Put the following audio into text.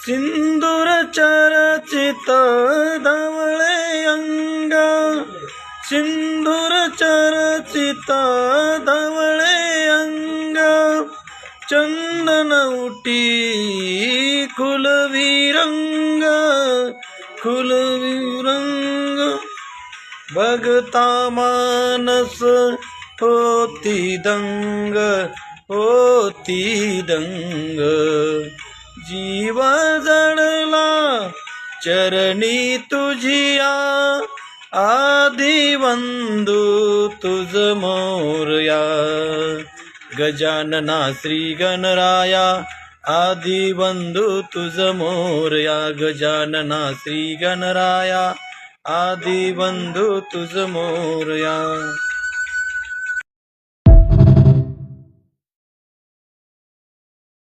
सिंदूर चर्चित धवळे अंग, सिंदूर चर्चित धवळे अंग, चंदन उटी खुलवी रंग, खुलवी रंग, बघता मानस होती दंग, होती दंग, जीव जडला चरणी तुझिया, आदि बंधू तुझ मोरया, गजानना श्री गणराया, आदि बंधू तुझ मोरया, गजानना श्री गणराया, आदि बंधू तुझ मोरया.